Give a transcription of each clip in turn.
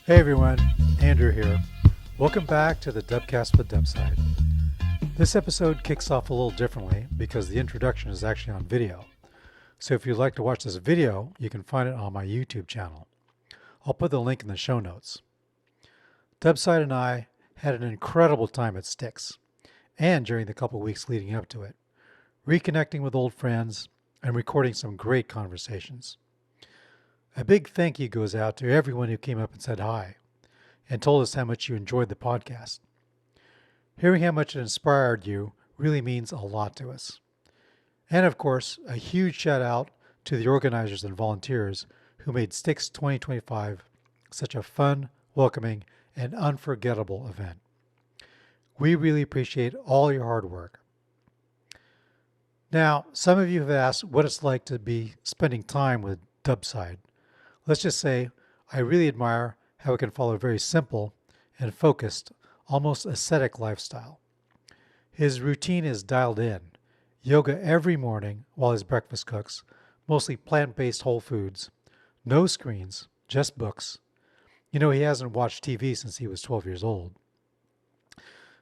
Hey everyone, Andrew here. Welcome back to the Dubcast with Dubside. This episode kicks off a little differently because the introduction is actually on video. So if you'd like to watch this video, you can find it on my YouTube channel. I'll put the link in the show notes. Dubside and I had an incredible time at Stixs, and during the couple weeks leading up to it, reconnecting with old friends and recording some great conversations. A big thank you goes out to everyone who came up and said hi and told us how much you enjoyed the podcast. Hearing how much it inspired you really means a lot to us. And of course, a huge shout out to the organizers and volunteers who made Stixs 2025 such a fun, welcoming, and unforgettable event. We really appreciate all your hard work. Now, some of you have asked what it's like to be spending time with Dubside. Let's just say I really admire how it can follow a very simple and focused, almost ascetic lifestyle. His routine is dialed in. Yoga every morning while his breakfast cooks, mostly plant-based whole foods, no screens, just books. You know, he hasn't watched TV since he was 12 years old.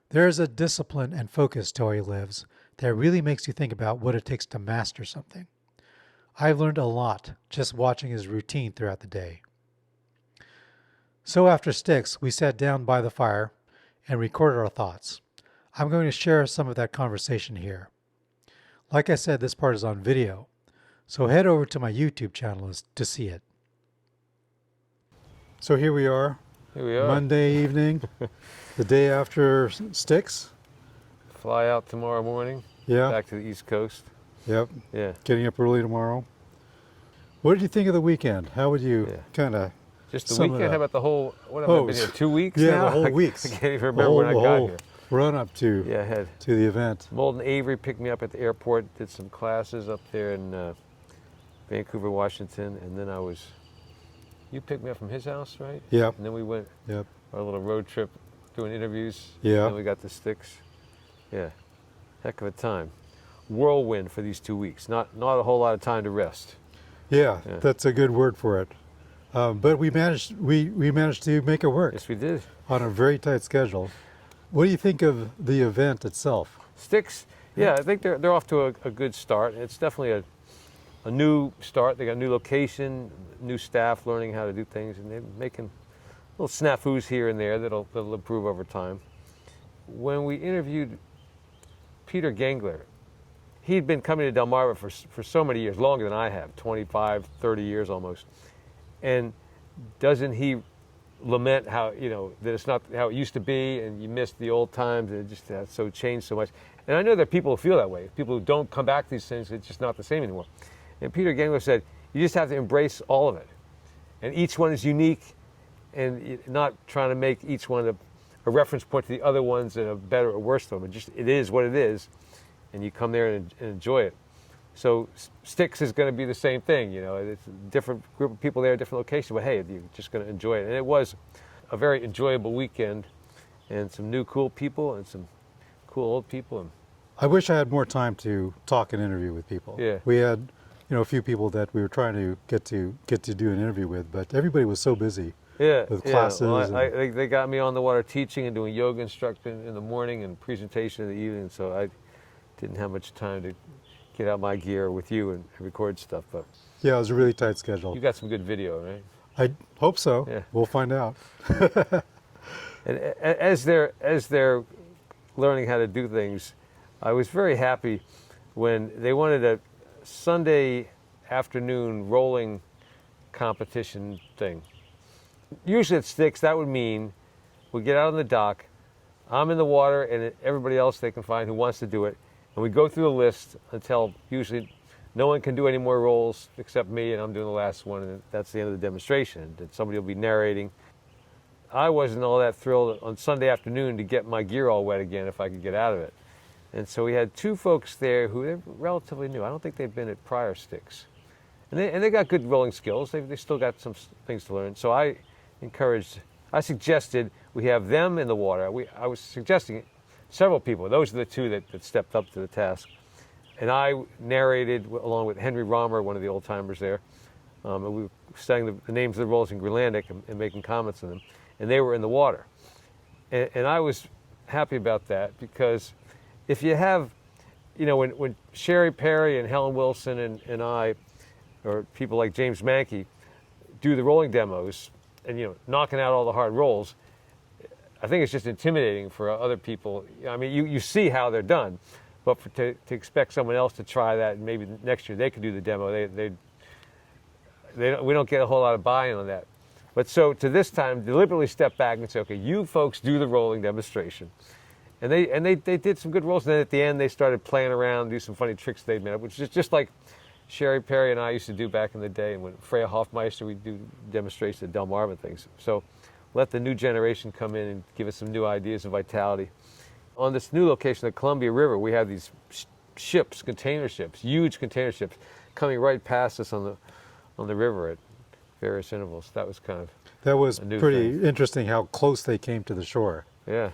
There is a discipline and focus to how he lives that really makes you think about what it takes to master something. I've learned a lot just watching his routine throughout the day. So after Stixs, we sat down by the fire and recorded our thoughts. I'm going to share some of that conversation here. Like I said, this part is on video, so head over to my YouTube channel to see it. So here we are. Monday evening, the day after Stixs. Fly out tomorrow morning. Yeah. Back to the East Coast. Yep. Yeah. Getting up early tomorrow. What did you think of the weekend? How would you kind of just the weekend? How about the whole? What have I been here? 2 weeks yeah, now? the whole week. I can't even remember when I got here. Run up to the event. Molden Avery picked me up at the airport. Did some classes up there in Vancouver, Washington, and then you picked me up from his house, right? Yeah. And then we went our little road trip doing interviews. Yeah. And then we got the Stixs. Yeah. Heck of a time. Whirlwind for these 2 weeks. Not a whole lot of time to rest. Yeah, that's a good word for it. But we managed to make it work. Yes, we did. On a very tight schedule. What do you think of the event itself? Stixs, I think they're off to a good start. It's definitely a new start. They got a new location, new staff learning how to do things, and they're making little snafus here and there that'll improve over time. When we interviewed Peter Gangler, he'd been coming to Delmarva for so many years, longer than I have, 25, 30 years almost. And doesn't he lament how, that it's not how it used to be and you miss the old times and it just has so changed so much. And I know there are people who feel that way. People who don't come back to these things, it's just not the same anymore. And Peter Gangler said, you just have to embrace all of it. And each one is unique and not trying to make each one a reference point to the other ones and a better or worse to them. It is what it is. And you come there and enjoy it. So Stixs is going to be the same thing, it's a different group of people there, different location, but hey, you're just going to enjoy it. And it was a very enjoyable weekend and some new cool people and some cool old people. I wish I had more time to talk and interview with people. Yeah. We had, a few people that we were trying to get to do an interview with, but everybody was so busy. With classes. Well, they got me on the water teaching and doing yoga instruction in the morning and presentation in the evening, so I didn't have much time to get out my gear with you and record stuff. But yeah, it was a really tight schedule. You got some good video, right? I hope so. Yeah. We'll find out. And as they're learning how to do things, I was very happy when they wanted a Sunday afternoon rolling competition thing. Usually at Stixs, that would mean we get out on the dock, I'm in the water, and everybody else they can find who wants to do it, and we go through the list until usually no one can do any more rolls except me, and I'm doing the last one, and that's the end of the demonstration. And somebody will be narrating. I wasn't all that thrilled on Sunday afternoon to get my gear all wet again if I could get out of it. And so we had two folks there who are relatively new. I don't think they've been at prior Stixs. And they got good rolling skills. They still got some things to learn. So I suggested we have them in the water. I was suggesting several people. Those are the two that stepped up to the task. And I narrated, along with Henry Romer, one of the old-timers there, and we were studying the names of the rolls in Greenlandic and making comments on them, and they were in the water. And I was happy about that, because if you have, when Cheri Perry and Helen Wilson and I, or people like James Mankey, do the rolling demos and, knocking out all the hard rolls, I think it's just intimidating for other people. I mean, you see how they're done, but to expect someone else to try that, and maybe next year they could do the demo, we don't get a whole lot of buy-in on that. But so to this time, deliberately step back and say, okay, you folks do the rolling demonstration. And they did some good rolls, and then at the end they started playing around, do some funny tricks they'd made up, which is just like Cheri Perry and I used to do back in the day, and when Freya Hofmeister, we'd do demonstrations at Delmarva things. So let the new generation come in and give us some new ideas and vitality. On this new location, the Columbia River, we have these ships, container ships, huge container ships, coming right past us on the river at various intervals. That was kind of That was a new pretty thing. interesting how close they came to the shore. Yeah,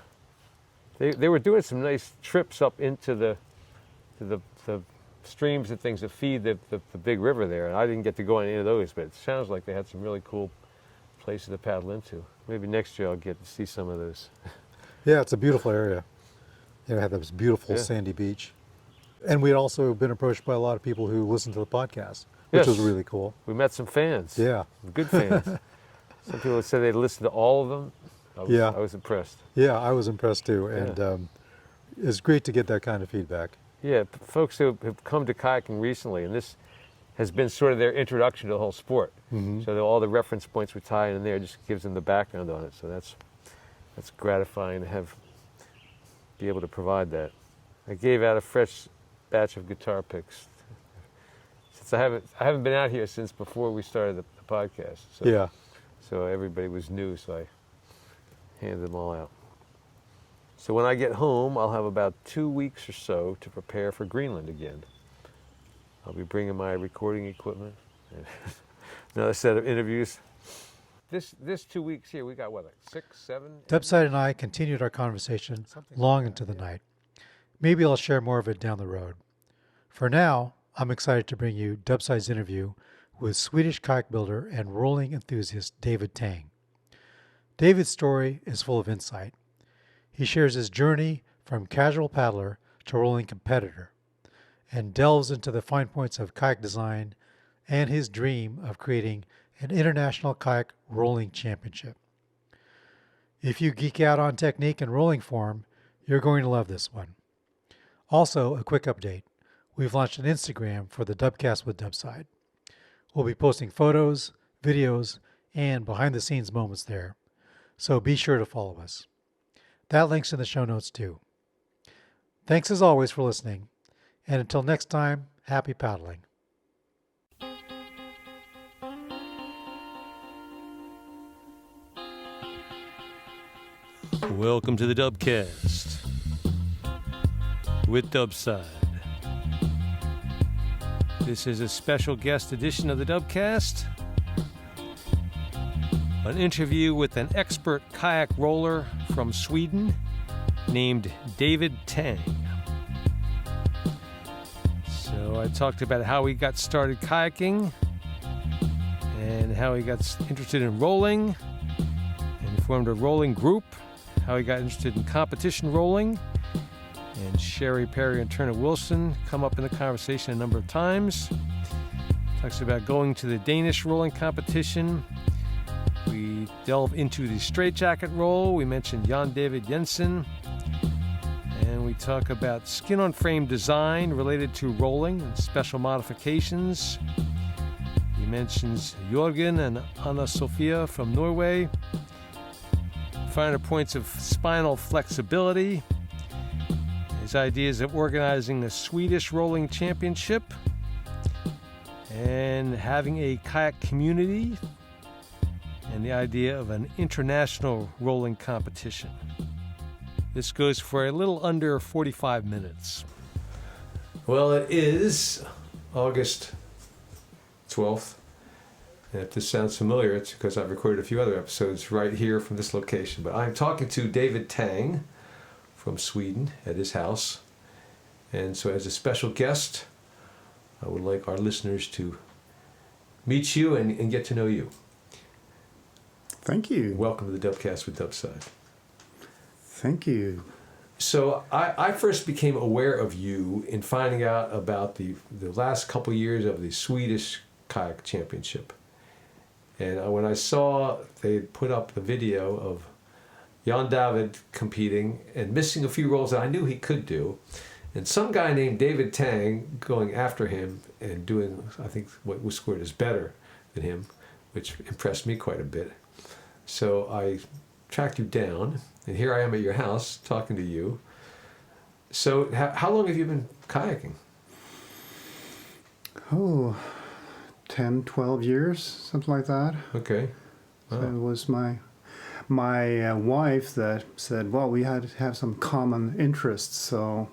they were doing some nice trips up into the streams and things that feed the big river there, and I didn't get to go on any of those, but it sounds like they had some really cool places to paddle into. Maybe next year I'll get to see some of those. Yeah, it's a beautiful area. It had this beautiful sandy beach. And we'd also been approached by a lot of people who listened to the podcast, which was really cool. We met some fans. Yeah. Good fans. Some people said they'd listened to all of them. I was impressed. Yeah, I was impressed too. And it's great to get that kind of feedback. Yeah, folks who have come to kayaking recently, and this has been sort of their introduction to the whole sport. Mm-hmm. So all the reference points we tie in there just gives them the background on it. So that's gratifying to be able to provide that. I gave out a fresh batch of guitar picks. Since I haven't been out here since before we started the podcast. So, Yeah. So everybody was new, so I handed them all out. So when I get home, I'll have about 2 weeks or so to prepare for Greenland again. I'll be bringing my recording equipment and another set of interviews. This 2 weeks here, we got what, like 6, 7? Dubside and I continued our conversation long into the night. Maybe I'll share more of it down the road. For now, I'm excited to bring you Dubside's interview with Swedish kayak builder and rolling enthusiast David Täng. David's story is full of insight. He shares his journey from casual paddler to rolling competitor and delves into the fine points of kayak design and his dream of creating an international kayak rolling championship. If you geek out on technique and rolling form, you're going to love this one. Also, a quick update. We've launched an Instagram for the Dubcast with Dubside. We'll be posting photos, videos, and behind-the-scenes moments there, so be sure to follow us. That link's in the show notes too. Thanks as always for listening, and until next time, happy paddling. Welcome to the Dubcast with Dubside. This is a special guest edition of the Dubcast. An interview with an expert kayak roller from Sweden named David Täng. So I talked about how he got started kayaking and how he got interested in rolling and formed a rolling group, how he got interested in competition rolling, and Cheri Perry and Turner Wilson come up in the conversation a number of times. Talks about going to the Danish rolling competition. We delve into the Straitjacket roll. We mentioned Jan David Jensen. And we talk about skin-on-frame design related to rolling and special modifications. He mentions Jørgen and Anna Sophia from Norway. Finer points of spinal flexibility. His ideas of organizing the Swedish Rolling Championship and having a kayak community, and the idea of an international rolling competition. This goes for a little under 45 minutes. Well, it is August 12th. And if this sounds familiar, it's because I've recorded a few other episodes right here from this location. But I'm talking to David Täng from Sweden at his house. And so as a special guest, I would like our listeners to meet you and get to know you. Thank you. Welcome to the Dubcast with Dubside. Thank you. So I first became aware of you in finding out about the last couple years of the Swedish kayak championship. And when I saw they put up the video of Jan David competing and missing a few rolls that I knew he could do, and some guy named David Täng going after him and doing, I think, what was scored as better than him, which impressed me quite a bit. So I tracked you down, and here I am at your house talking to you. So how long have you been kayaking? Oh, 10, 12 years, something like that. Okay. Wow. So it was my wife that said, well, we had to have some common interests. So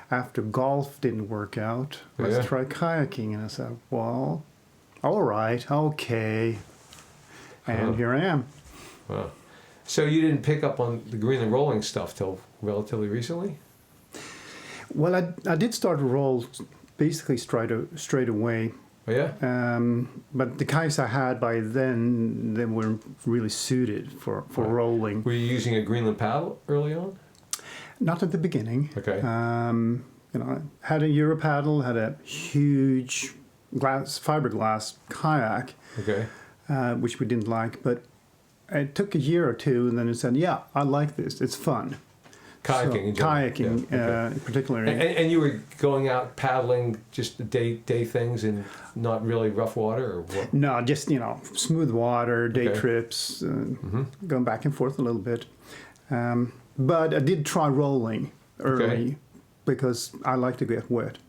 after golf didn't work out, let's try kayaking. And I said, well, all right, okay. And here I am. Wow. So you didn't pick up on the Greenland rolling stuff till relatively recently? Well, I did start to roll basically straight away. Oh, yeah? But the kayaks I had by then, they weren't really suited for rolling. Were you using a Greenland paddle early on? Not at the beginning. Okay. I had a Euro paddle, had a huge fiberglass kayak, Okay. which we didn't like. But it took a year or two, and then it said, yeah, I like this. It's fun. Kayaking in general. Kayaking, okay. particularly. And you were going out paddling just the day things and not really rough water, or what? No, just, smooth water, day Okay. trips, going back and forth a little bit. But I did try rolling early because I like to get wet.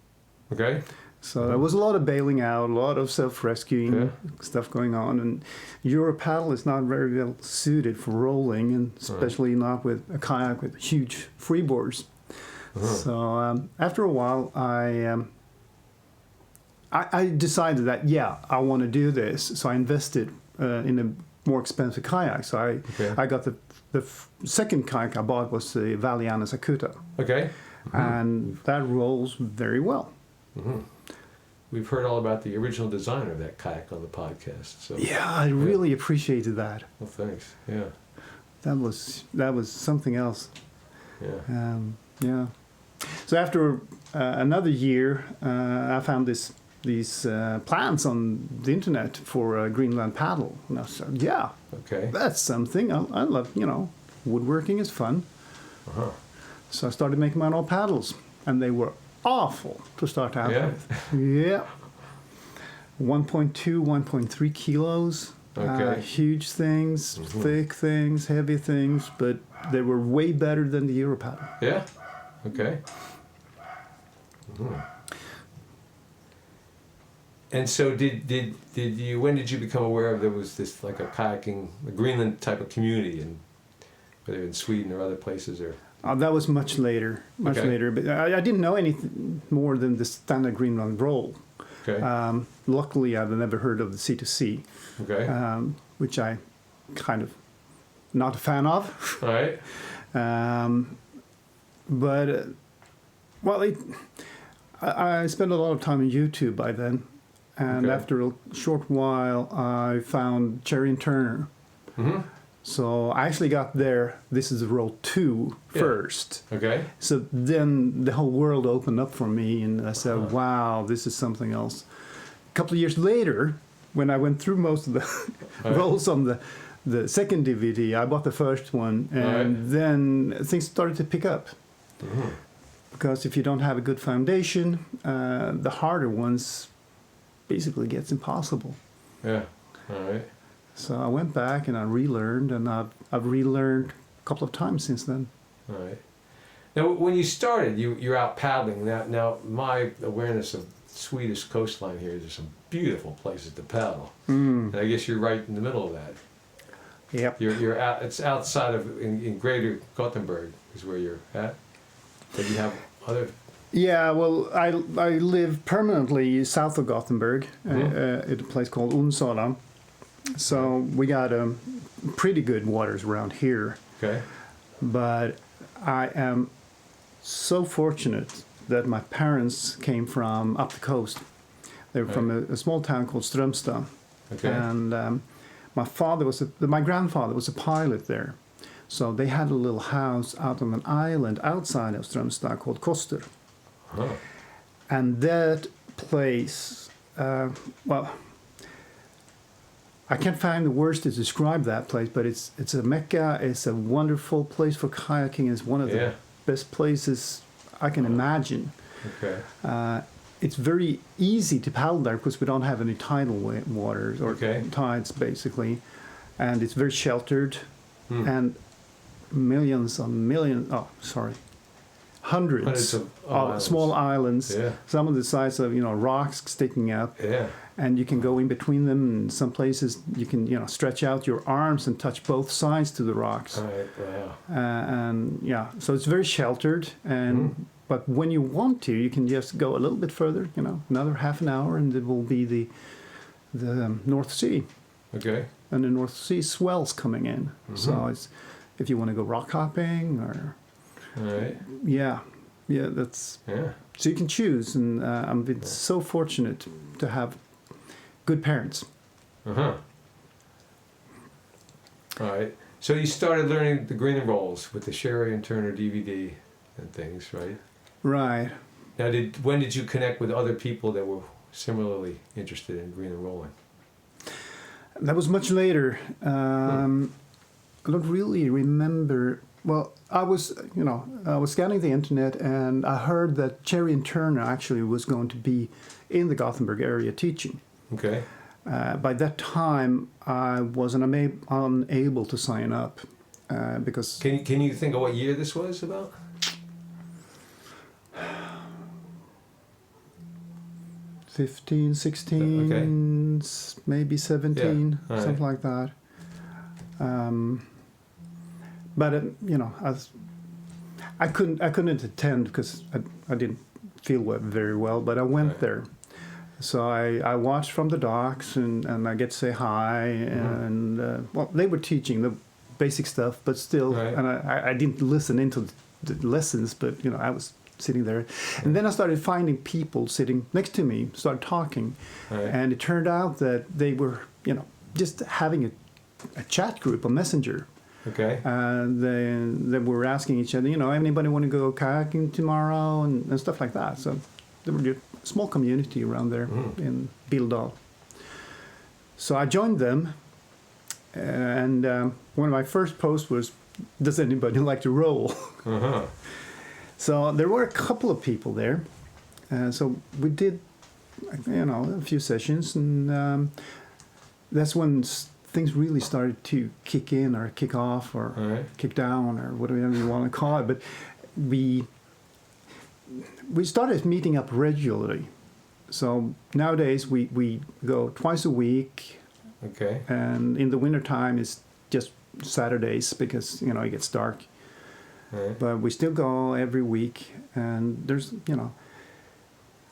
Okay. So there was a lot of bailing out, a lot of self-rescuing stuff going on. And Euro paddle is not very well suited for rolling, and especially not with a kayak with huge freeboards. So after a while, I decided that, I want to do this. So I invested in a more expensive kayak. So I got the second kayak I bought was the Valiana Sakuta. Okay. And that rolls very well. We've heard all about the original designer of that kayak on the podcast. So Yeah, I really appreciated that. Well, thanks. Yeah. That was something else. Yeah. Yeah. So after another year, I found these plans on the internet for a Greenland paddle. And I said, Okay. that's something. I love, woodworking is fun. So I started making my own paddles, and they were awful to start out with. Yeah. 1.2, 1.3 kilos. Okay. Huge things, thick things, heavy things, but they were way better than the Euro paddle. Yeah. Okay. And so did you, when did you become aware of there was this like a Greenland type of community, and whether in Sweden or other places, or? That was much later, but I didn't know anything more than the standard Greenland roll. Okay. Luckily, I've never heard of the C2C, which I kind of not a fan of. All right. But I spent a lot of time on YouTube by then, and after a short while, I found Cheri and Turner. So I actually got there. This is roll 2 first. Okay. So then the whole world opened up for me, and I said, wow, this is something else. A couple of years later, when I went through most of the rolls on the second DVD, I bought the first one, and then things started to pick up. Because if you don't have a good foundation, the harder ones basically gets impossible. Yeah. All right. So I went back and I relearned, and I've relearned a couple of times since then. All right. Now, when you started, you're out paddling. Now, my awareness of Swedish coastline here, there's some beautiful places to paddle, and I guess you're right in the middle of that. Yep. You're out. It's outside of in Greater Gothenburg is where you're at. But you have other. Yeah, well, I live permanently south of Gothenburg, at a place called Onsala. So we got pretty good waters around here. Okay. But I am so fortunate that my parents came from up the coast. They were from a small town called Strömstad. Okay. And my grandfather was a pilot there. So they had a little house out on an island outside of Strömstad called Koster. Huh. And that place, well, I can't find the words to describe that place, but it's a mecca. It's a wonderful place for kayaking. It's one of the best places I can imagine. Okay. It's very easy to paddle there because we don't have any tidal waters or tides, basically. And it's very sheltered. And hundreds of small islands, some of the size of rocks sticking up, and you can go in between them. And some places you can stretch out your arms and touch both sides to the rocks. So it's very sheltered. And but when you want to, you can just go a little bit further, another half an hour, and it will be the North Sea. Okay. And the North Sea swells coming in. So it's if you want to go rock hopping or. All right. That's so you can choose, and I've been so fortunate to have good parents. All right. So you started learning the Greenland rolls with the Cheri and Turner DVD and things, right? Right. Now, when did you connect with other people that were similarly interested in Greenland rolling? That was much later. I don't really remember. Well, I was scanning the internet, and I heard that Cheri and Turner actually was going to be in the Gothenburg area teaching. Okay. By that time, I was unable to sign up because. Can you think of what year this was about? 15, 16, maybe 17, something like that. But I couldn't attend because I didn't feel very well. But I went there, so I watched from the docks, and I get to say hi. And they were teaching the basic stuff, but still, and I didn't listen into the lessons, but I was sitting there, and then I started finding people sitting next to me, started talking, and it turned out that they were just having a chat group, a messenger. Okay. They were asking each other, anybody want to go kayaking tomorrow and stuff like that. So there was a small community around there in Bildal. So I joined them, and one of my first posts was, "Does anybody like to roll?" So there were a couple of people there, so we did, a few sessions, and that's when things really started to kick in or kick off or kick down or whatever you want to call it. But we started meeting up regularly. So nowadays we go twice a week. Okay. And in the wintertime it's just Saturdays because, it gets dark. But we still go every week. And there's,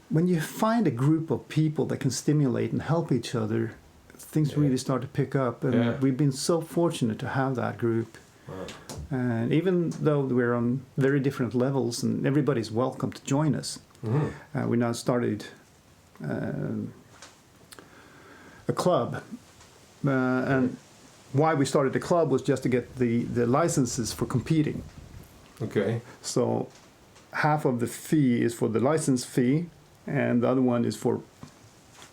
when you find a group of people that can stimulate and help each other, things really start to pick up, and we've been so fortunate to have that group. And even though we're on very different levels, and everybody's welcome to join us, we now started a club. And why we started the club was just to get the licenses for competing. Okay. So half of the fee is for the license fee, and the other one is for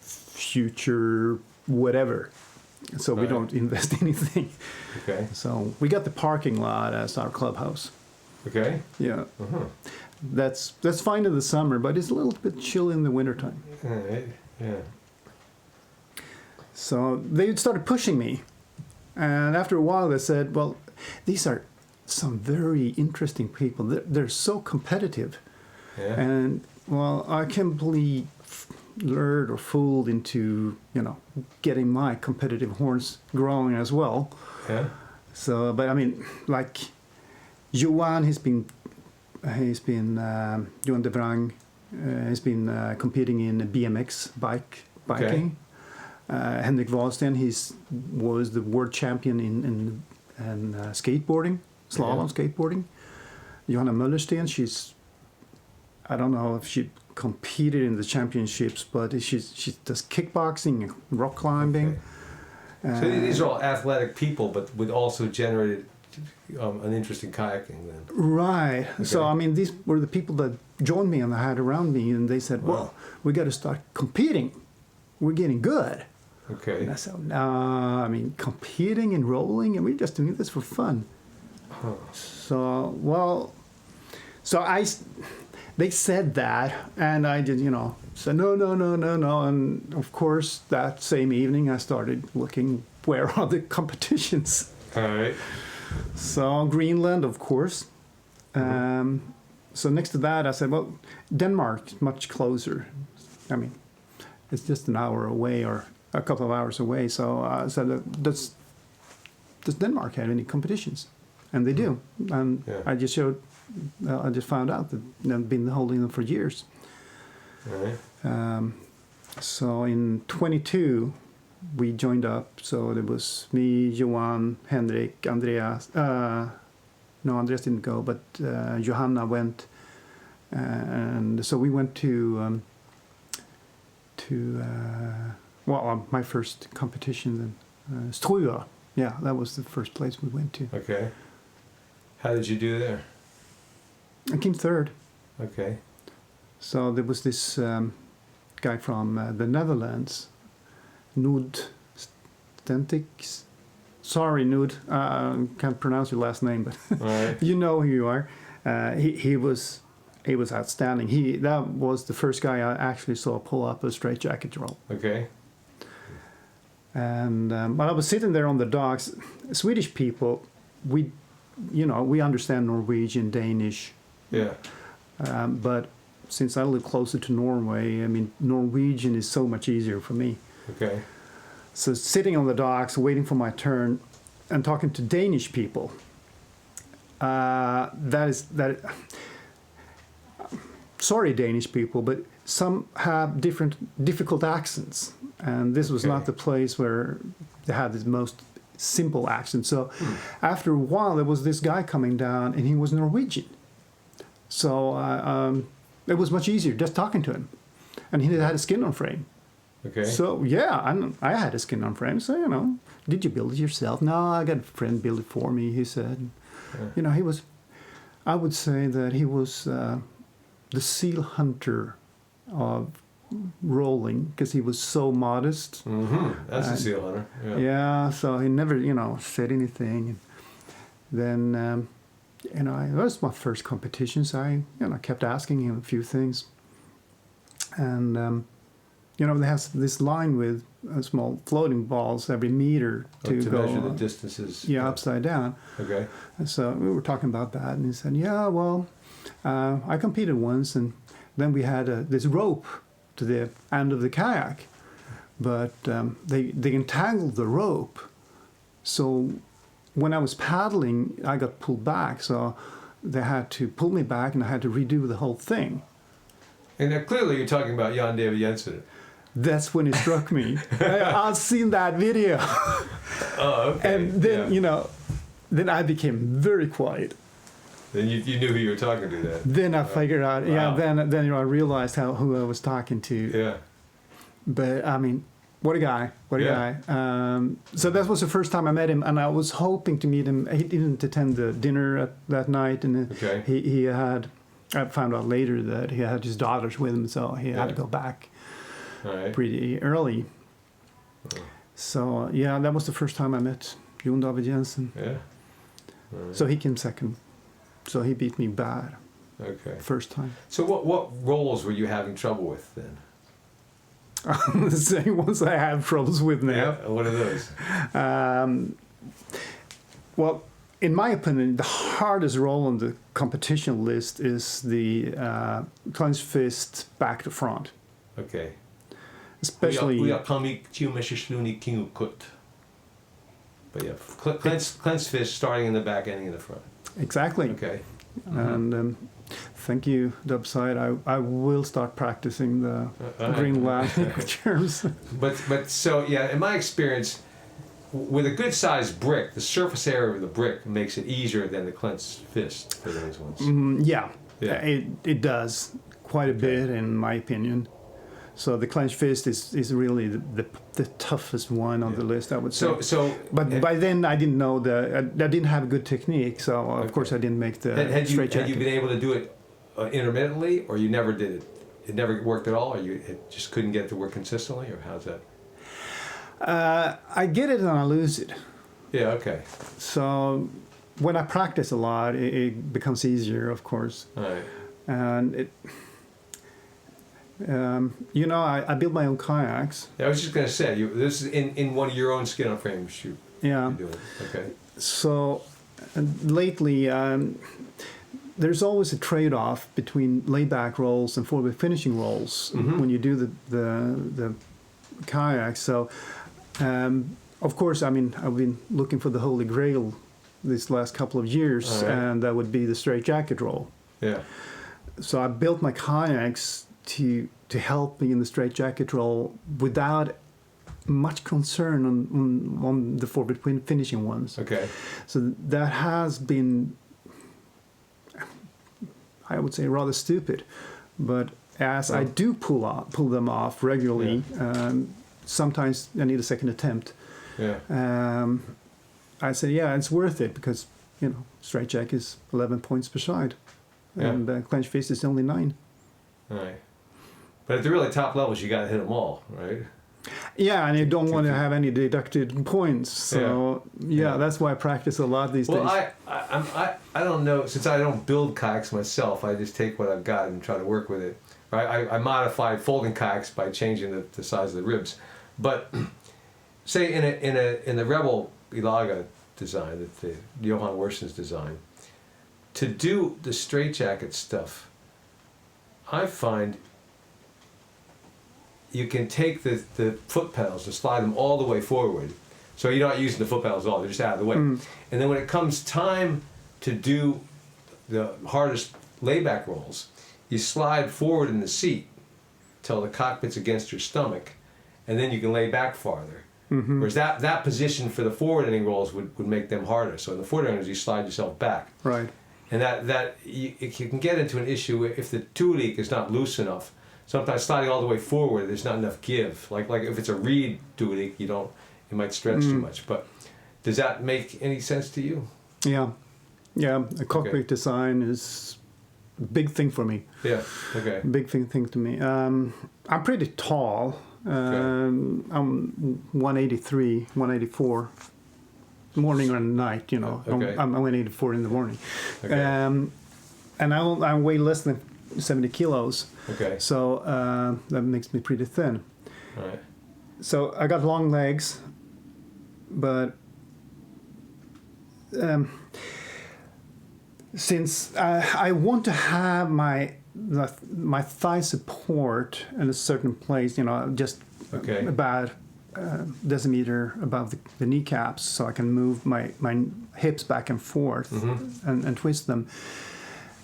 future whatever, so we don't invest anything. Okay. So we got the parking lot as our clubhouse. Okay. Yeah. That's fine in the summer, but it's a little bit chill in the wintertime. Yeah. So they started pushing me, and after a while they said, "Well, these are some very interesting people. They're so competitive." And I can't believe lured or fooled into getting my competitive horns growing as well. So, but I mean, like Johan, he's been Johan de Vrang, has been competing in BMX biking. Henrik Wahlsten, was the world champion in skateboarding, slalom skateboarding. Johanna Möllersten, she's I don't know if she competed in the championships, but she does kickboxing, rock climbing. Okay. So these are all athletic people, but would also generate an interest in kayaking then. Right. Okay. So I mean, these were the people that joined me and I had around me, and they said, "Well, we got to start competing. We're getting good." Okay. And I said, "No, I mean, competing and rolling, and we're just doing this for fun." Huh. They said that, and I did, said no. And of course, that same evening, I started looking where are the competitions. All right. So Greenland, of course. So next to that, I said, well, Denmark, much closer. I mean, it's just an hour away or a couple of hours away. So I said, does Denmark have any competitions? And they do. And I just found out that they've been holding them for years. All right. So in 22, we joined up. So there was me, Johan, Henrik, Andreas. No, Andreas didn't go, but Johanna went. And so we went to my first competition then. Strua. Yeah, that was the first place we went to. Okay. How did you do there? I came third. Okay. So there was this guy from the Netherlands, Stixs. Sorry, Nud. Can't pronounce your last name, but Right. you know who you are. He was outstanding. That was the first guy I actually saw pull up a straitjacket roll. Okay. And while I was sitting there on the docks, Swedish people, we understand Norwegian, Danish. Yeah. But since I live closer to Norway, I mean, Norwegian is so much easier for me. Okay. So sitting on the docks, waiting for my turn, and talking to Danish people, sorry, Danish people, but some have difficult accents. And this was not the place where they had the most simple accent. So after a while, there was this guy coming down, and he was Norwegian. So it was much easier just talking to him. And he had a skin on frame. Okay. So, I had a skin on frame. So, did you build it yourself? No, I got a friend build it for me, he said. Yeah. I would say that he was the seal hunter of rolling because he was so modest. Mm-hmm. That's a seal hunter. Yeah. Yeah, so he never, said anything. And then, that was my first competition, so I, kept asking him a few things. And, they have this line with small floating balls every meter to go measure the distances. Yeah, upside down. Okay. And so we were talking about that, and he said, I competed once, and then we had this rope to the end of the kayak, but they entangled the rope. So when I was paddling, I got pulled back, so they had to pull me back, and I had to redo the whole thing. And now clearly you're talking about Jan David Jensen. That's when it struck me. I've seen that video. Oh, okay. And then, then I became very quiet. Then you knew who you were talking to then. Then I figured out, wow. then I realized who I was talking to. Yeah. But, I mean, what a guy. What a guy. So that was the first time I met him, and I was hoping to meet him. He didn't attend the dinner that night, and he had, I found out later that he had his daughters with him, so he had to go back pretty early. So, that was the first time I met Jon David Jensen. Yeah. So he came second. So he beat me bad. Okay. First time. So what rolls were you having trouble with then? The same ones I have troubles with now. Yeah. What are those? Well, in my opinion, the hardest roll on the competition list is the clenched fist back to front. Okay. Especially. But yeah, clenched fist starting in the back, ending in the front. Exactly. Okay. And thank you, Dubside. I will start practicing the Greenland terms. But so in my experience, with a good sized brick, the surface area of the brick makes it easier than the clenched fist for those ones. Yeah, it does quite a bit, in my opinion. So the clenched fist is really the toughest one on the list, I would say. But by then I didn't know I didn't have good technique, so of course I didn't make the straitjacket. Had you been able to do it intermittently, or you never did it? It never worked at all, or it just couldn't get it to work consistently, or how's that? I get it and I lose it. Yeah, okay. So when I practice a lot, it becomes easier, of course. All right. And it, I build my own kayaks. Yeah, I was just going to say, this is in one of your own skin on frames. Yeah. Do it. Okay. So lately, there's always a trade-off between layback rolls and forward finishing rolls when you do the kayak. So, of course, I mean, I've been looking for the holy grail these last couple of years, and that would be the straitjacket roll. Yeah. So I built my kayaks to help me in the straitjacket roll without much concern on the forward finishing ones. Okay. So that has been, I would say, rather stupid, but as I do pull them off regularly, sometimes I need a second attempt. Yeah. I say, yeah, it's worth it because straitjacket is 11 points per side, and clenched fist is only 9. All right. But at the really top levels, you got to hit them all, right? Yeah, and you don't want to have any deducted points. So that's why I practice a lot these days. Well, I don't know, since I don't build kayaks myself, I just take what I've got and try to work with it. Right? I modify folding kayaks by changing the size of the ribs. But say in the Rebel Ilaga design, the Johan Worson's design, to do the straitjacket stuff, I find you can take the foot pedals and slide them all the way forward. So you're not using the foot pedals at all, they're just out of the way. And then when it comes time to do the hardest layback rolls, you slide forward in the seat till the cockpit's against your stomach, and then you can lay back farther. Whereas that position for the forward ending rolls would make them harder. So in the forward endings, you slide yourself back. Right. And that you can get into an issue if the tulik is not loose enough. Sometimes sliding all the way forward, there's not enough give. Like if it's a reed tulik, it might stretch too much. But does that make any sense to you? Yeah. A cockpit design is a big thing for me. Yeah. Okay. Big thing to me. I'm pretty tall. I'm 183, 184. Morning or night, Okay. I'm 184 in the morning. Okay. And I weigh less than 70 kilos. Okay. So that makes me pretty thin. All right. So I got long legs, but since I want to have my thigh support in a certain place, just about decimeter above the kneecaps, so I can move my hips back and forth and twist them.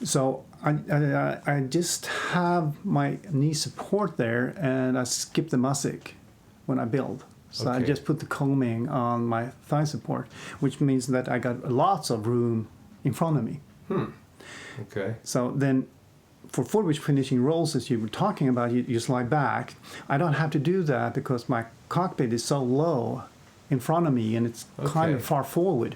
So I just have my knee support there, and I skip the mussik when I build. So I just put the combing on my thigh support, which means that I got lots of room in front of me. Okay. So then for forward finishing rolls, as you were talking about, you slide back. I don't have to do that because my cockpit is so low in front of me, and it's kind of far forward.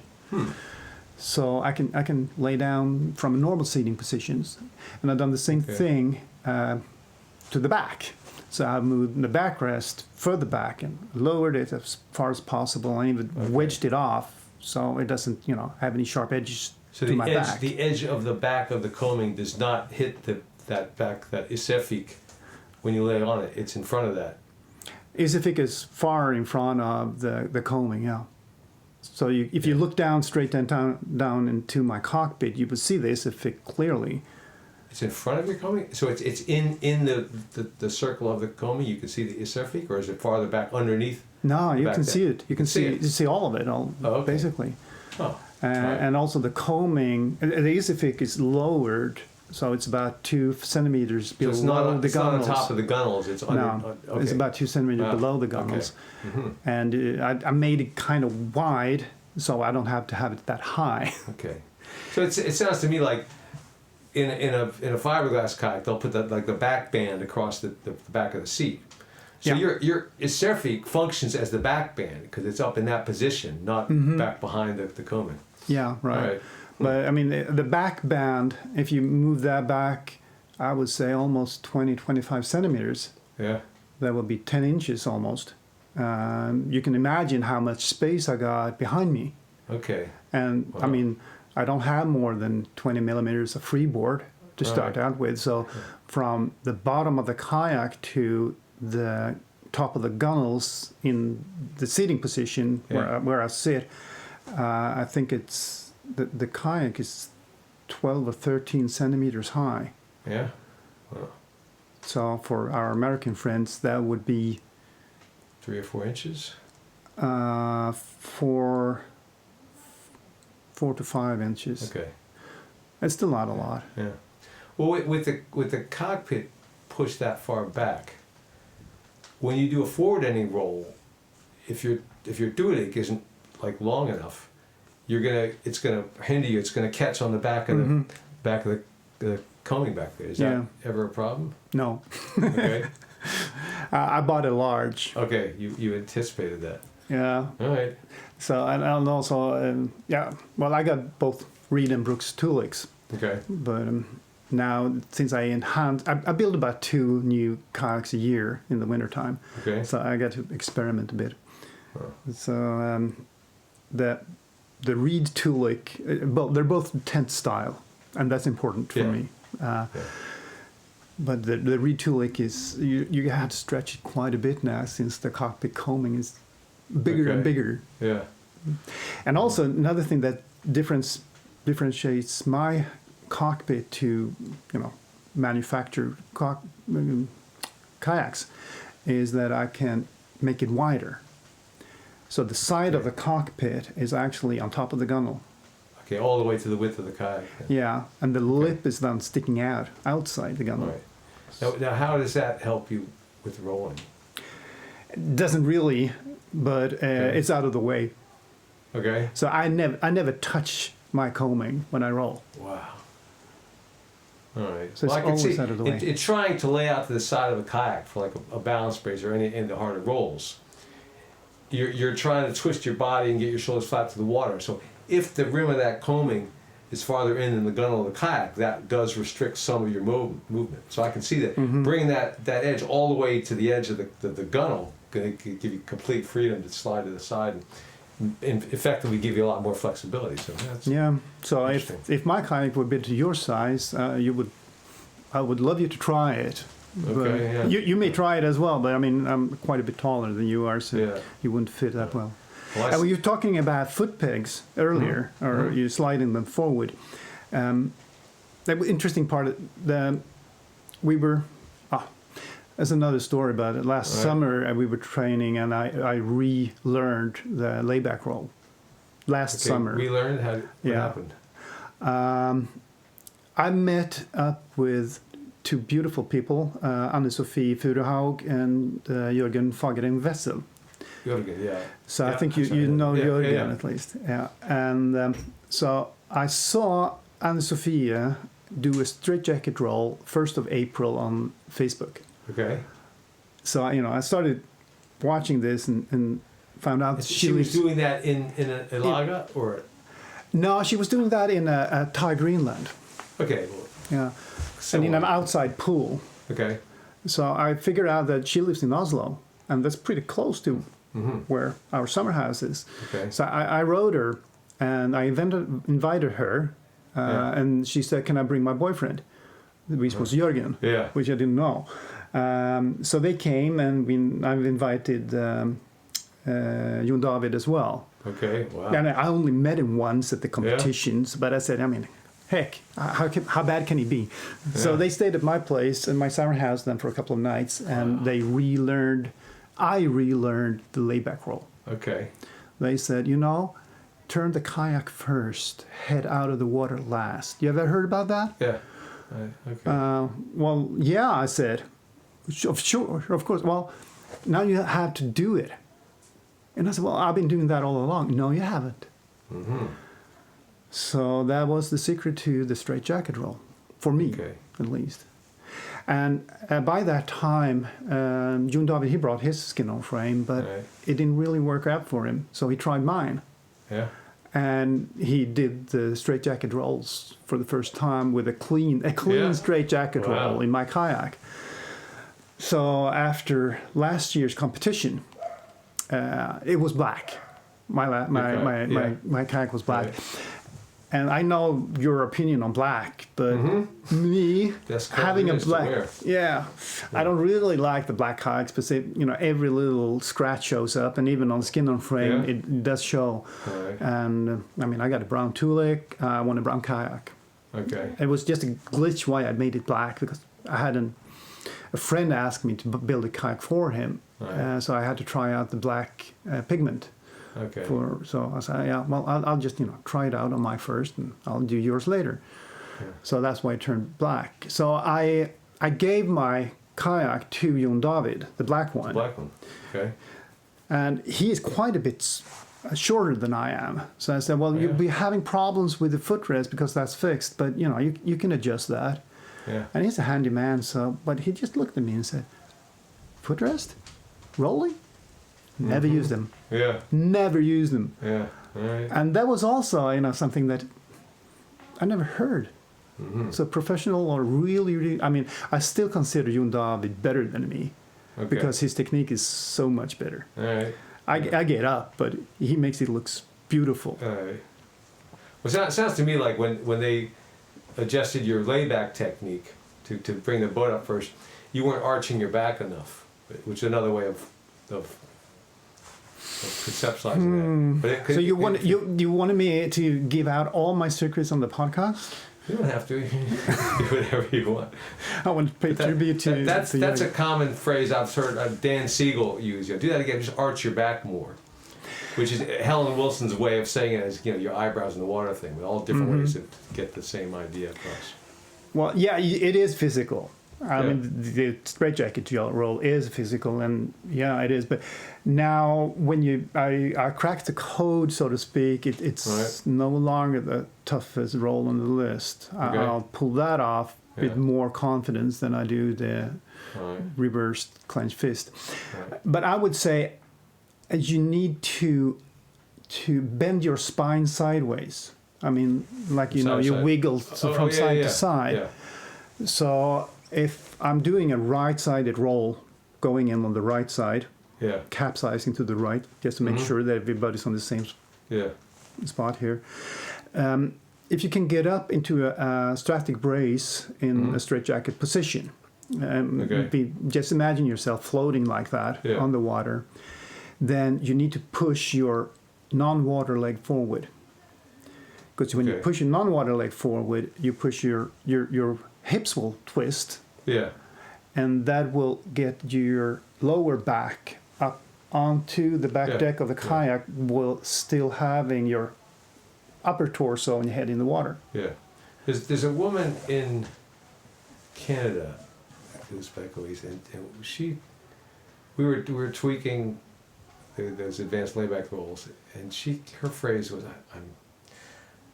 So I can lay down from normal seating positions, and I've done the same thing to the back. So I've moved the backrest further back and lowered it as far as possible, and even wedged it off so it doesn't, have any sharp edges to my back. So the edge of the back of the combing does not hit that isefik when you lay on it. It's in front of that. Isefik is far in front of the combing, yeah. So if you look down straight down into my cockpit, you would see the isefik clearly. It's in front of your combing? So it's in the circle of the combing, you can see the isefik, or is it farther back underneath? No, you can see it. You can see it. You see all of it, basically. Oh. And also the combing, the isefik is lowered, so it's about 2 centimeters below the gunnels. It's not on top of the gunnels. It's under. It's about 2 centimeters below the gunnels. Okay. And I made it kind of wide, so I don't have to have it that high. Okay. So it sounds to me like in a fiberglass kayak, they'll put that like the back band across the back of the seat. So your Serfik functions as the back band because it's up in that position, not back behind the combing. Yeah, right. Right. But I mean, the back band, if you move that back, I would say almost 20, 25 centimeters. Yeah. That would be 10 inches almost. You can imagine how much space I got behind me. Okay. And I mean, I don't have more than 20 millimeters of freeboard to start out with. So from the bottom of the kayak to the top of the gunnels in the seating position where I sit, I think it's the kayak is 12 or 13 centimeters high. Yeah. Wow. So for our American friends, that would be 3 or 4 inches. 4 to 5 inches. Okay. It's still not a lot. Yeah. Well, with the cockpit pushed that far back, when you do a forward ending roll, if your duodec isn't like long enough, it's gonna hinder you. It's gonna catch on the back of the combing back there. Is that ever a problem? No. Okay. I bought a large. Okay, you anticipated that. Yeah. All right. So and also well, I got both Reed and Brooks Tuliks. Okay. But now since I build about 2 new kayaks a year in the wintertime. Okay. So I got to experiment a bit. Oh. So the Reed Tulik, they're both tent style, and that's important for me. But the Reed Tulik is you have to stretch it quite a bit now since the cockpit combing is bigger and bigger. Yeah. And also another thing that differentiates my cockpit to manufacture kayaks is that I can make it wider. So the side of the cockpit is actually on top of the gunnel. Okay, all the way to the width of the kayak. Yeah, and the lip is then sticking out outside the gunnel. Right. Now, how does that help you with rolling? It doesn't really, but it's out of the way. Okay. So I never touch my combing when I roll. Wow. All right. So it's always out of the way. It's trying to lay out to the side of a kayak for like a balance brace or any in the harder rolls. You're trying to twist your body and get your shoulders flat to the water. So if the rim of that combing is farther in than the gunnel of the kayak, that does restrict some of your movement. So I can see that bringing that edge all the way to the edge of the gunnel going to give you complete freedom to slide to the side and effectively give you a lot more flexibility. So that's So if my kayak would be to your size, I would love you to try it. Okay, You may try it as well, but I mean I'm quite a bit taller than you are, so you wouldn't fit that well. And you were talking about foot pegs earlier, or you sliding them forward. The interesting part, we were. There's another story about it. Last summer we were training, and I relearned the layback roll. Last summer. Relearned? What happened? I met up with 2 beautiful people, Anne-Sophie Furuhaug and Jörgen Fagereng Wessel. Jörgen, yeah. So I think you know Jörgen at least. Yeah. And so I saw Anne-Sophie do a straitjacket roll 1st of April on Facebook. Okay. So I started watching this and found out she was doing that in a laga or? No, she was doing that in a Thai Greenland. Okay. Yeah. And in an outside pool. Okay. So I figured out that she lives in Oslo, and that's pretty close to where our summer house is. Okay. So I wrote her, and I invited her, and she said, "Can I bring my boyfriend?" Which was Jörgen, which I didn't know. So they came, and I've invited Jon David as well. Okay, wow. And I only met him once at the competitions, but I said, heck, how bad can he be? So they stayed at my place in my summer house then for a couple of nights, and I relearned the layback roll. Okay. They said, turn the kayak first, head out of the water last. You ever heard about that? Yeah. Okay. Well, yeah, I said. Sure, of course. Well, now you have to do it. And I said, well, I've been doing that all along. No, you haven't. So that was the secret to the straitjacket roll. for me Okay. at least. And by that time, Jon David, he brought his skin-on frame, but Right. it didn't really work out for him. So he tried mine. Yeah. And he did the straitjacket rolls for the first time with a clean Yeah. straitjacket Wow. roll in my kayak. So after last year's competition, it was black. My kayak was black. Right. And I know your opinion on black, but me That's kind of having a it is to black, wear. yeah, I don't really like the black kayaks because every little scratch shows up, and even on the skin on frame, Yeah. it does show. Right. And I got a brown tunic. I want a brown kayak. Okay. It was just a glitch why I made it black because I had a friend asked me to build a kayak for him, Right. so I had to try out the black pigment. Okay. So I said, yeah, well, I'll just try it out on my first, and I'll do yours later. Yeah. So that's why it turned black. So I gave my kayak to Jon David, the black one, Black one. Okay. and he is quite a bit shorter than I am. So I said, well, Yeah. you'll be having problems with the footrest because that's fixed, but you can adjust that. Yeah. And he's a handy man, but he just looked at me and said, footrest? Rolling? Never used them. Yeah. Never used them. Yeah. All right. And that was also, something that I never heard. Mm-hmm. So professional or really, I still consider Jon David better than me Okay. because his technique is so much better. All right. I get up, but he makes it look beautiful. All right. Well, it sounds to me like when they adjusted your layback technique to bring the boat up first, you weren't arching your back enough, which is another way of conceptualizing that. But it could, So you wanted me to give out all my secrets on the podcast? You don't have to. You can do whatever you want. I want to pay tribute to That's to a you. common phrase I've heard Dan Siegel use. Do that again. Just arch your back more, which is Helen Wilson's way of saying it as your eyebrows in the water thing, with all different ways to get the same idea across. Well, yeah, it is physical. I Yeah. mean, the straitjacket roll is physical, and yeah, it is. But now, when I cracked the code, so to speak, it's Right. no longer the toughest roll on the list. Okay. I'll pull that off with Yeah. more confidence than I do the All right. reversed clenched fist. Right. But I would say you need to bend your spine sideways. I mean, like Side to you side. wiggle from side to side. Yeah. So if I'm doing a right-sided roll, going in on the right side, Yeah. capsizing to the right, just to make sure that everybody's on the same Yeah. spot here. If you can get up into a static brace in a straitjacket position, Okay. just imagine yourself floating like that Yeah. on the water, then you need to push your non-water leg forward. Because when you Okay. push your non-water leg forward, you push your hips will twist, Yeah. and that will get your lower back up onto the back Yeah. deck of the Yeah. kayak while still having your upper torso and your head in the water. Yeah. There's a woman in Canada who's Beckley's, and we were tweaking those advanced layback rolls, and her phrase was, I'm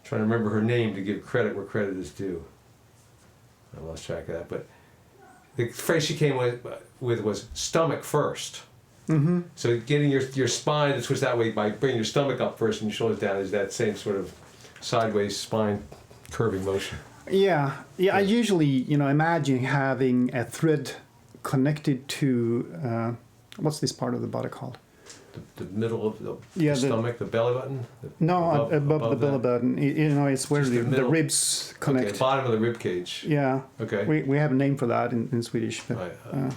trying to remember her name to give credit where credit is due. I lost track of that, but the phrase she came with was stomach first. Mm-hmm. So getting your spine to twist that way by bringing your stomach up first and your shoulders down is that same sort of sideways spine curving motion. Yeah. I usually, imagine having a thread connected to what's this part of the body called? The middle of the Yeah, stomach, the belly button? No, above the belly that? button. It's where Just the the middle? ribs Okay, connect. the bottom of the rib cage. Yeah. Okay. We have a name for that in Swedish. But, Right.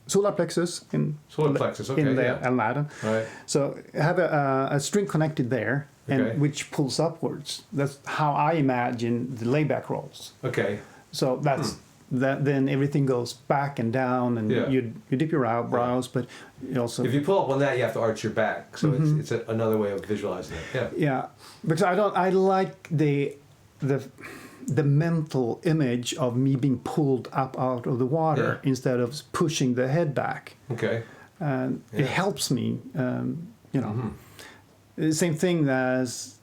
solar plexus in Solar plexus, okay, in the yeah. Latin. Right. So have a string connected there, and Okay. which pulls upwards. That's how I imagine the layback rolls. Okay. So that's that. Then everything goes back and down, and Yeah. you dip your eyebrows, but you also If you pull up on that, you have to arch your back. So it's another way of visualizing it. Yeah. yeah. Because I like the mental image of me being pulled up out of the water Yeah. instead of pushing the head back. Okay. And Yeah. it helps me, The same thing as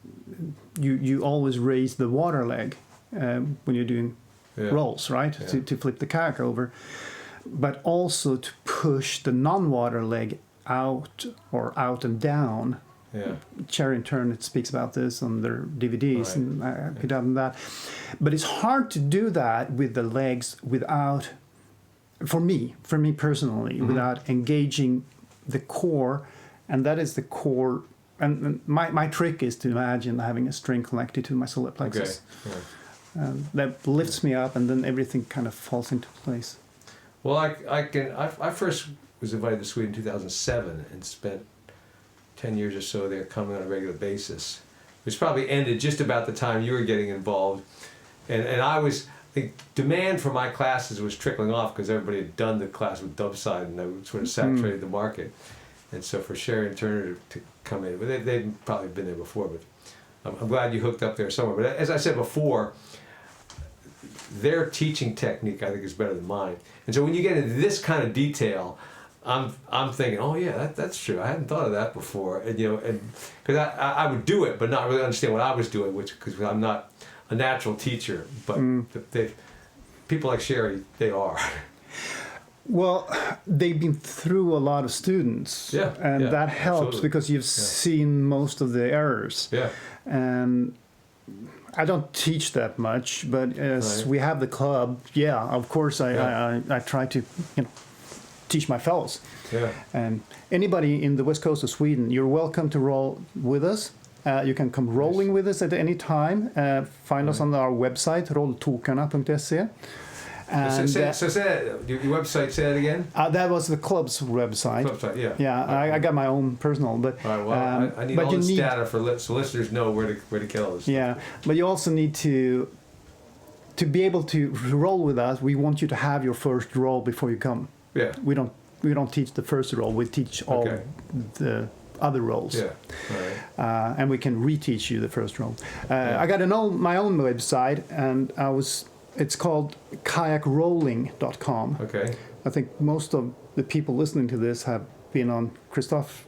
you always raise the water leg when you're doing rolls, right? Yeah. To flip the kayak over, but also to push the non-water leg out or out and down. Yeah. Cheri in turn it speaks about this on their DVDs, Right. and I could have that. But it's hard to do that with the legs without, for me personally, without engaging the core, and that is the core. And my trick is to imagine having a string connected to my solar plexus. Okay. Yeah. That lifts me up, and then everything kind of falls into place. Well, I first was invited to Sweden in 2007 and spent 10 years or so there, coming on a regular basis, which probably ended just about the time you were getting involved. And the demand for my classes was trickling off because everybody had done the class with Dubside, and that sort of saturated the market. And so for Cheri and Turner to come in, but they've probably been there before, but I'm glad you hooked up there somewhere. But as I said before, their teaching technique, I think, is better than mine. And so when you get into this kind of detail, I'm thinking, oh yeah, that's true. I hadn't thought of that before, and because I would do it, but not really understand what I was doing, because I'm not a natural teacher. But people like Cheri, they are. Well, they've been through a lot of students, and that helps absolutely. because you've seen most of the errors. Yeah. And I don't teach that much, but as we have the club, of course I try to teach my fellows. Yeah. And anybody in the west coast of Sweden, you're welcome to roll with us. You can come rolling with us at any time. Find us on our website, rolltokarna.se. And So say that, your website, say that again? that was the club's website. Website, yeah. Yeah, I got my own personal, but All right, well, I need but all you this need, data so listeners know where to kill us. yeah, but you also need to be able to roll with us. We want you to have your first roll before you come. Yeah. We don't teach the first roll. We teach all the other rolls. Yeah. All right. And we can reteach you the first roll. I got my own website, and it's called kayakrolling.com. Okay. I think most of the people listening to this have been on Christopher's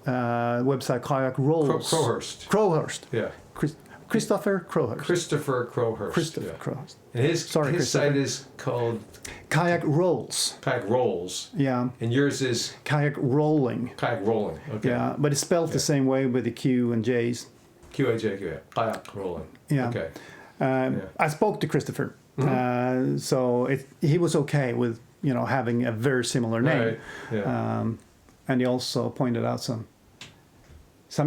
website, Kayak Rolls. Crowhurst. Yeah. Christopher Crowhurst. Christopher Crowhurst. Christopher Crowhurst. And his site is called Kayak Rolls. Kayak Rolls. Yeah. And yours is Kayak Rolling. Kayak Rolling. Okay. Yeah, but it's spelled the same way with the Q and J's. Qajaq. Kayak Rolling. Yeah. Okay. I spoke to Christopher, so he was okay with having a very similar name. Right. Yeah. And he also pointed out some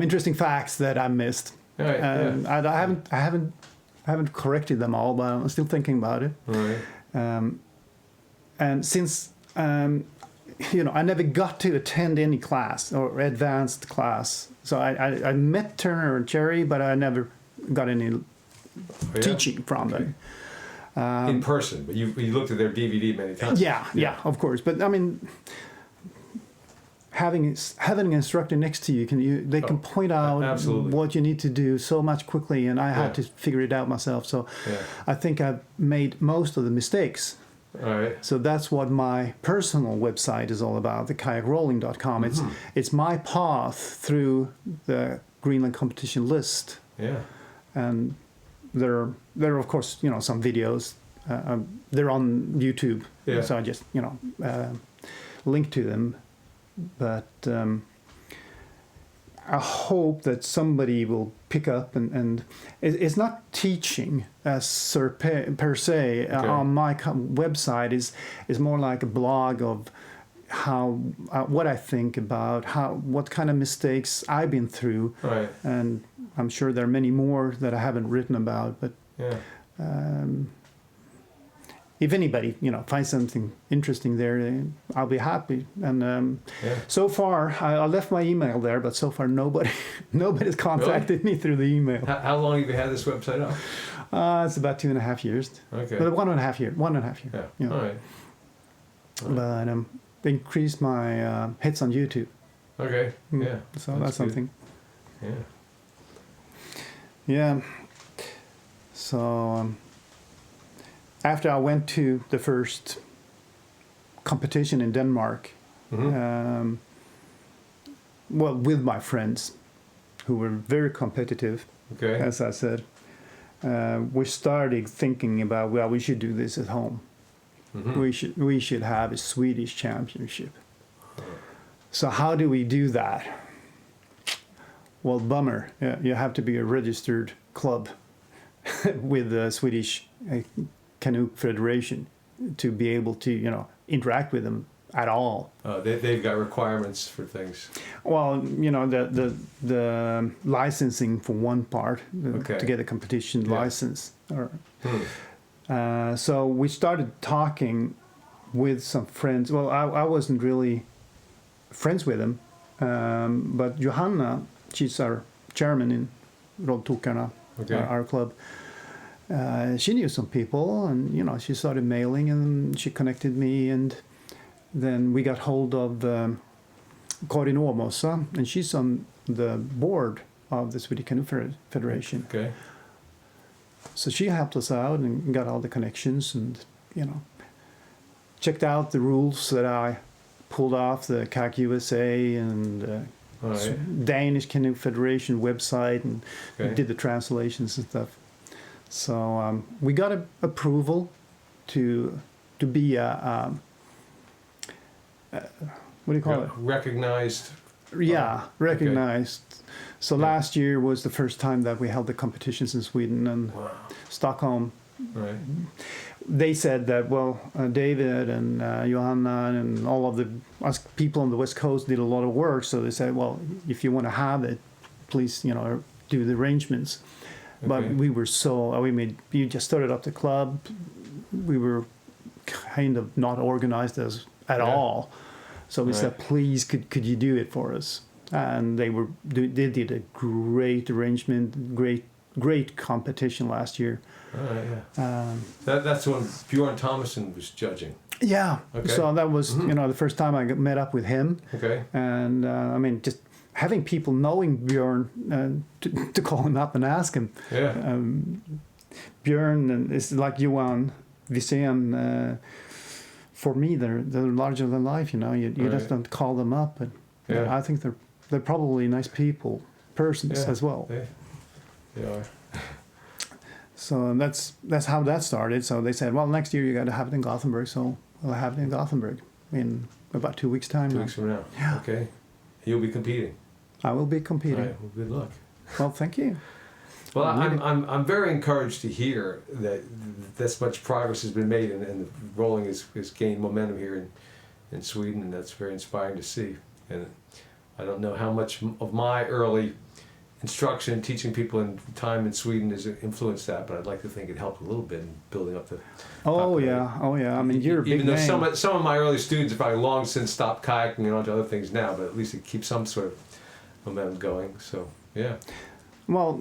interesting facts that I missed. Right. I haven't corrected them all, but I'm still thinking about it. Right. And since I never got to attend any class or advanced class, so I met Turner and Cheri, but I never got any teaching from them. In person, but you looked at their DVD many times. Yeah, of course. But I mean, having an instructor next to you, they can point out what you need to do so much quickly, and I had to figure it out myself. So I think I've made most of the mistakes. All right. So that's what my personal website is all about, the kayakrolling.com. It's my path through the Greenland competition list. Yeah. And there are of course some videos. They're on YouTube, so I just link to them. But I hope that somebody will pick up and it's not teaching as per se on my website. Is more like a blog of how what I think about what kind of mistakes I've been through, right. And I'm sure there are many more that I haven't written about. But if anybody finds something interesting there, I'll be happy. And so far, I left my email there, but so far nobody's contacted me through the email. How long have you had this website up? It's about 2.5 years. Okay. But 1.5 year. 1.5 year. Yeah. All right. But increased my hits on YouTube. Okay. Yeah. So that's something. Yeah. Yeah. So after I went to the first competition in Denmark, with my friends, who were very competitive, as I said, we started thinking about, well, we should do this at home. We should have a Swedish championship. So how do we do that? Well, bummer. You have to be a registered club with the Swedish Canoe Federation to be able to, interact with them at all. They've got requirements for things. Well, the licensing for one part to get a competition license. So we started talking with some friends. Well, I wasn't really friends with them, but Johanna, she's our chairman in Rolltokarna, our club. She knew some people, and she started mailing, and she connected me, and then we got hold of Karin Åmossa, and she's on the board of the Swedish Canoe Federation. Okay. So she helped us out and got all the connections, and checked out the rules that I pulled off the Kayak USA and Danish Canoe Federation website, and did the translations and stuff. So we got approval to be a what do you call it? Recognized. Yeah, recognized. So last year was the first time that we held the competitions in Sweden and Stockholm. Right. They said that, well, David and Johanna and all of us people on the West Coast did a lot of work. So they said, well, if you want to have it, please, do the arrangements. But we were you just started up the club. We were kind of not organized at all. So we said, please, could you do it for us? And they did a great arrangement, great competition last year. That's when Bjorn Thomason was judging. Yeah. Okay. So that was the first time I met up with him. Okay. And just having people knowing Bjorn to call him up and ask him. Yeah. Bjorn is like Johan Wisén. For me, they're larger than life. You just don't call them up, but I think they're probably nice persons as well. They are. So that's how that started. So they said, well, next year you got to have it in Gothenburg. So we'll have it in Gothenburg in about 2 weeks' time. 2 weeks from now. Yeah. Okay. You'll be competing. I will be competing. All right. Well, good luck. Well, thank you. Well, I'm very encouraged to hear that this much progress has been made, and the rolling has gained momentum here in Sweden, and that's very inspiring to see. And I don't know how much of my early instruction and teaching people in time in Sweden has influenced that, but I'd like to think it helped a little bit in building up the popularity. I mean, you're a big Even though name. some of my early students have probably long since stopped kayaking and onto other things now, but at least it keeps some sort of momentum going. So yeah. Well,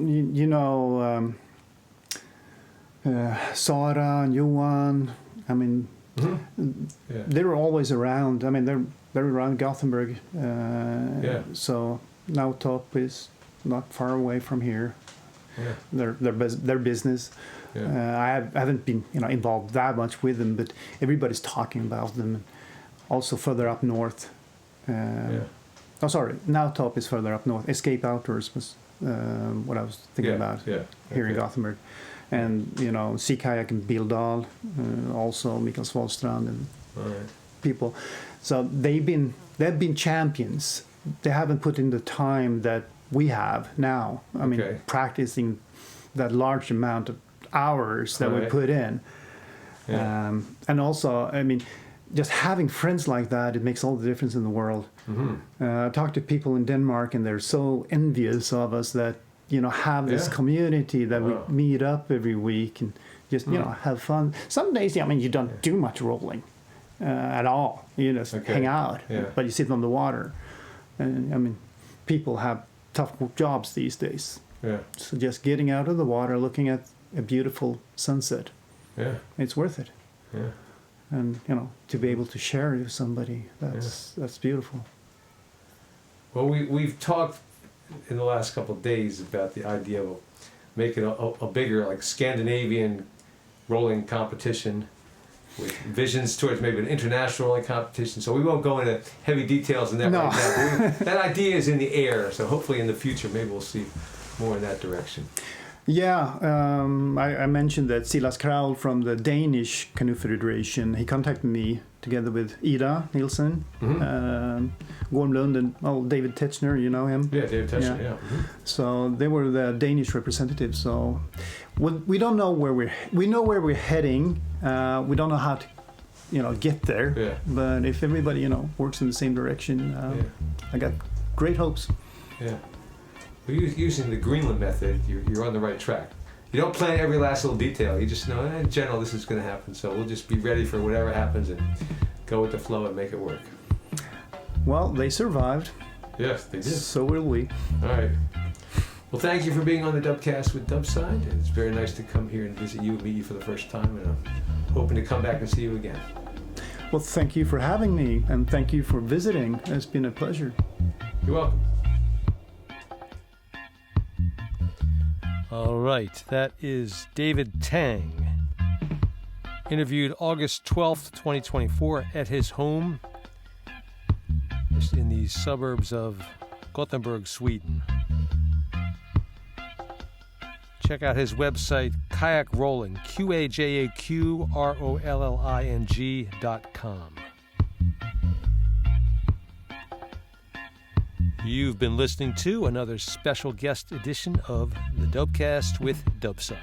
Sara and Johan, I mean, they were always around. I mean, they're around Gothenburg. So now Top is not far away from here. Yeah. Their business. Yeah. I haven't been involved that much with them, but everybody's talking about them. Also further up north. Oh, sorry. Now Top is further up north. Escape Outdoors was what I was thinking about here in Gothenburg. And, Sea Kayak in Bildal, also Mikael Svalstrand and people. So they've been champions. They haven't put in the time that we have now. I mean, practicing that large amount of hours that we put in. Yeah. And also, I mean, just having friends like that, it makes all the difference in the world. Mm-hmm. I talk to people in Denmark, and they're so envious of us that have this community that we meet up every week and just have fun. Some days, you don't do much rolling at all. You just hang out, but you sit on the water. And people have tough jobs these days. Yeah. So just getting out of the water, looking at a beautiful sunset, it's worth it. Yeah. And to be able to share it with somebody, that's beautiful. Well, we've talked in the last couple of days about the idea of making a bigger, like, Scandinavian rolling competition with visions towards maybe an international rolling competition. So we won't go into heavy details in that right now. That idea is in the air, so hopefully in the future maybe we'll see more in that direction. Yeah, I mentioned that Silas Kral from the Danish Canoe Federation, he contacted me together with Ida Nielsen, Gormlund, and David Täng, you know him? Yeah, David Täng, yeah. Mm-hmm. So they were the Danish representatives. So we don't know we know where we're heading. We don't know how to, get there. Yeah. But if everybody, works in the same direction, I got great hopes. Yeah. Using the Greenland method, you're on the right track. You don't plan every last little detail. You just know, in general, this is going to happen. So we'll just be ready for whatever happens and go with the flow and make it work. Well, they survived. Yes, they did. So will we. All right. Well, thank you for being on the Dubcast with Dubside. And it's very nice to come here and visit you and meet you for the first time. And I'm hoping to come back and see you again. Well, thank you for having me. And thank you for visiting. It's been a pleasure. You're welcome. All right, that is David Täng, interviewed August 12th, 2024 at his home just in the suburbs of Gothenburg, Sweden. Check out his website, Kayak Rolling, QAJAQROLLING.com. You've been listening to another special guest edition of the Dubcast with Dubside.